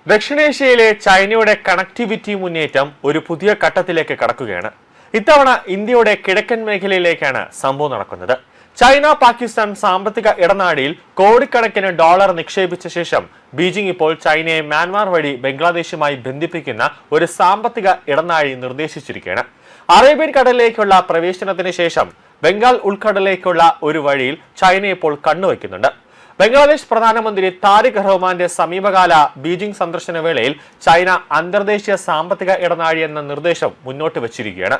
ദക്ഷിണേഷ്യയിലെ ചൈനയുടെ കണക്ടിവിറ്റി മുന്നേറ്റം ഒരു പുതിയ ഘട്ടത്തിലേക്ക് കടക്കുകയാണ്. ഇത്തവണ ഇന്ത്യയുടെ കിഴക്കൻ മേഖലയിലേക്കാണ് സംഭവം നടക്കുന്നത്. ചൈന പാകിസ്ഥാൻ സാമ്പത്തിക ഇടനാഴിയിൽ കോടിക്കണക്കിന് ഡോളർ നിക്ഷേപിച്ച ശേഷം ബീജിംഗ് ഇപ്പോൾ ചൈനയെ മ്യാൻമാർ വഴി ബംഗ്ലാദേശുമായി ബന്ധിപ്പിക്കുന്ന ഒരു സാമ്പത്തിക ഇടനാഴി നിർദ്ദേശിച്ചിരിക്കുകയാണ്. അറേബ്യൻ കടലിലേക്കുള്ള പ്രവേശനത്തിന് ശേഷം ബംഗാൾ ഉൾക്കടലിലേക്കുള്ള ഒരു വഴിയിൽ ചൈന ഇപ്പോൾ കണ്ണുവയ്ക്കുന്നുണ്ട്. ബംഗ്ലാദേശ് പ്രധാനമന്ത്രി താരിഖ് റഹ്മാന്റെ സമീപകാല ബീജിംഗ് സന്ദർശന വേളയിൽ ചൈന അന്തർദേശീയ സാമ്പത്തിക ഇടനാഴി എന്ന നിർദ്ദേശം മുന്നോട്ട് വച്ചിരിക്കുകയാണ്.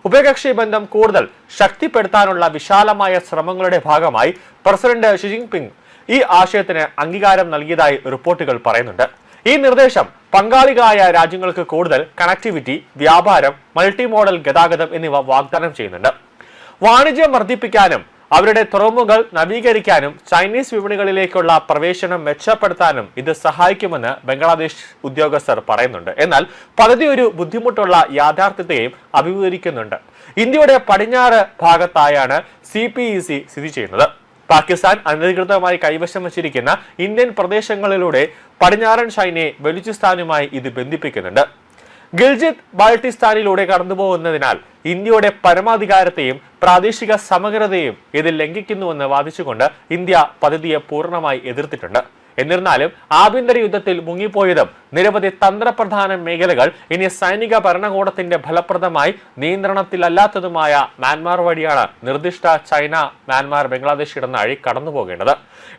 ഉഭയകക്ഷി ബന്ധം കൂടുതൽ ശക്തിപ്പെടുത്താനുള്ള വിശാലമായ ശ്രമങ്ങളുടെ ഭാഗമായി പ്രസിഡന്റ് ഷി ജിൻപിങ് ഈ ആശയത്തിന് അംഗീകാരം നൽകിയതായി റിപ്പോർട്ടുകൾ പറയുന്നുണ്ട്. ഈ നിർദ്ദേശം പങ്കാളികളായ രാജ്യങ്ങൾക്ക് കൂടുതൽ കണക്ടിവിറ്റി, വ്യാപാരം, മൾട്ടി മോഡൽ ഗതാഗതം എന്നിവ വാഗ്ദാനം ചെയ്യുന്നുണ്ട്. വാണിജ്യം വർദ്ധിപ്പിക്കാനും അവരുടെ തുറമുഖങ്ങൾ നവീകരിക്കാനും ചൈനീസ് വിപണികളിലേക്കുള്ള പ്രവേശനം മെച്ചപ്പെടുത്താനും ഇത് സഹായിക്കുമെന്ന് ബംഗ്ലാദേശ് ഉദ്യോഗസ്ഥർ പറയുന്നുണ്ട്. എന്നാൽ പദ്ധതി ഒരു ബുദ്ധിമുട്ടുള്ള യാഥാർത്ഥ്യത്തെയും അഭിമുഖീകരിക്കുന്നുണ്ട്. ഇന്ത്യയുടെ പടിഞ്ഞാറ് ഭാഗത്തായാണ് CPEC സ്ഥിതി ചെയ്യുന്നത്. പാകിസ്ഥാൻ അനധികൃതമായി കൈവശം വച്ചിരിക്കുന്ന ഇന്ത്യൻ പ്രദേശങ്ങളിലൂടെ പടിഞ്ഞാറൻ ചൈനയെ ബലൂചിസ്ഥാനുമായി ഇത് ബന്ധിപ്പിക്കുന്നുണ്ട്. ഗിൽജിത്ത് ബാൾട്ടിസ്ഥാനിലൂടെ കടന്നുപോകുന്നതിനാൽ ഇന്ത്യയുടെ പരമാധികാരത്തെയും പ്രാദേശിക സമഗ്രതയും ഇതിൽ ലംഘിക്കുന്നുവെന്ന് വാദിച്ചുകൊണ്ട് ഇന്ത്യ പദ്ധതിയെ പൂർണ്ണമായി എതിർത്തിട്ടുണ്ട്. എന്നിരുന്നാലും ആഭ്യന്തര യുദ്ധത്തിൽ മുങ്ങിപ്പോയതും നിരവധി തന്ത്രപ്രധാന മേഖലകൾ ഇനി സൈനിക ഭരണകൂടത്തിന്റെ ഫലപ്രദമായി നിയന്ത്രണത്തിലല്ലാത്തതുമായ മ്യാൻമാർ വഴിയാണ് നിർദ്ദിഷ്ട ചൈന മ്യാൻമാർ ബംഗ്ലാദേശ് ഇടനാഴി കടന്നുപോകേണ്ടത്.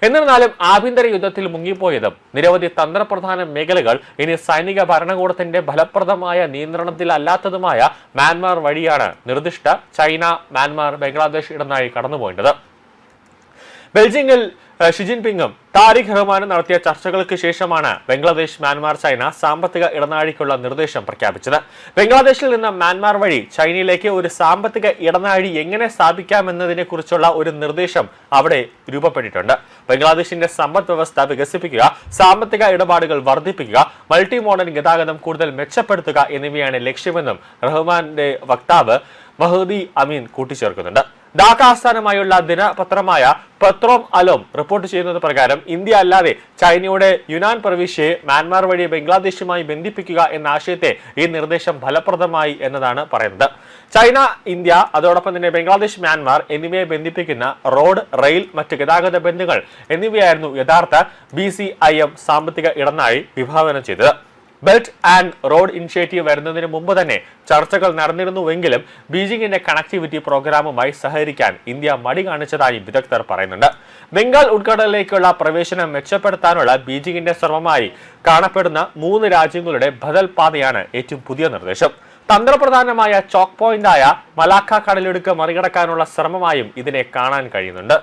എന്നിരുന്നാലും ആഭ്യന്തര യുദ്ധത്തിൽ മുങ്ങിപ്പോയതും നിരവധി തന്ത്രപ്രധാന മേഖലകൾ ഇനി സൈനിക ഭരണകൂടത്തിന്റെ ഫലപ്രദമായ നിയന്ത്രണത്തിലല്ലാത്തതുമായ മ്യാൻമാർ വഴിയാണ് നിർദ്ദിഷ്ട ചൈന മ്യാൻമാർ ബംഗ്ലാദേശ് ഇടനാഴി കടന്നുപോകേണ്ടത്. ബെൽജിംഗിൽ ഷി ജിൻപിങ്ങും താരിഖ് റഹ്മാനും നടത്തിയ ചർച്ചകൾക്ക് ശേഷമാണ് ബംഗ്ലാദേശ് മ്യാൻമാർ ചൈന സാമ്പത്തിക ഇടനാഴിക്കുള്ള നിർദ്ദേശം പ്രഖ്യാപിച്ചത്. ബംഗ്ലാദേശിൽ നിന്ന് മ്യാൻമാർ വഴി ചൈനയിലേക്ക് ഒരു സാമ്പത്തിക ഇടനാഴി എങ്ങനെ സ്ഥാപിക്കാമെന്നതിനെ കുറിച്ചുള്ള ഒരു നിർദ്ദേശം അവിടെ രൂപപ്പെട്ടിട്ടുണ്ട്. ബംഗ്ലാദേശിന്റെ സമ്പദ് വ്യവസ്ഥ വികസിപ്പിക്കുക, സാമ്പത്തിക ഇടപാടുകൾ വർദ്ധിപ്പിക്കുക, മൾട്ടി മോഡൽ ഗതാഗതം കൂടുതൽ മെച്ചപ്പെടുത്തുക എന്നിവയാണ് ലക്ഷ്യമെന്നും റഹ്മാന്റെ വക്താവ് മഹദി അമീൻ കൂട്ടിച്ചേർക്കുന്നുണ്ട്. ധാക്ക ആസ്ഥാനമായുള്ള ദിനപത്രമായ പത്രോം അലോം റിപ്പോർട്ട് ചെയ്യുന്നത് പ്രകാരം ഇന്ത്യ അല്ലാതെ ചൈനയുടെ യുനാൻ പ്രവിശ്യയെ മ്യാൻമാർ വഴി ബംഗ്ലാദേശുമായി ബന്ധിപ്പിക്കുക എന്ന ആശയത്തെ ഈ നിർദ്ദേശം ഫലപ്രദമായി എന്നതാണ് പറയുന്നത്. ചൈന, ഇന്ത്യ, അതോടൊപ്പം തന്നെ ബംഗ്ലാദേശ്, മ്യാൻമാർ എന്നിവയെ ബന്ധിപ്പിക്കുന്ന റോഡ്, റെയിൽ, മറ്റ് ഗതാഗത ബന്ധങ്ങൾ എന്നിവയായിരുന്നു യഥാർത്ഥ BCIM സാമ്പത്തിക ഇടനാഴി വിഭാവനം ചെയ്തത്. ബെൽറ്റ് ആൻഡ് റോഡ് ഇനിഷ്യേറ്റീവ് വരുന്നതിന് മുമ്പ് തന്നെ ചർച്ചകൾ നടന്നിരുന്നുവെങ്കിലും ബീജിംഗിന്റെ കണക്ടിവിറ്റി പ്രോഗ്രാമുമായി സഹകരിക്കാൻ ഇന്ത്യ മടി കാണിച്ചതായി വിദഗ്ധർ പറയുന്നുണ്ട്. ബംഗാൾ ഉൾക്കടലിലേക്കുള്ള പ്രവേശനം മെച്ചപ്പെടുത്താനുള്ള ബീജിംഗിന്റെ ശ്രമമായി കാണപ്പെടുന്ന 3 രാജ്യങ്ങളുടെ ബദൽ പാതയാണ് ഏറ്റവും പുതിയ നിർദ്ദേശം. തന്ത്രപ്രധാനമായ ചോക്ക് പോയിന്റായ മലാക്ക കടലിടുക്ക് മറികടക്കാനുള്ള ശ്രമമായും ഇതിനെ കാണാൻ കഴിയുന്നുണ്ട്.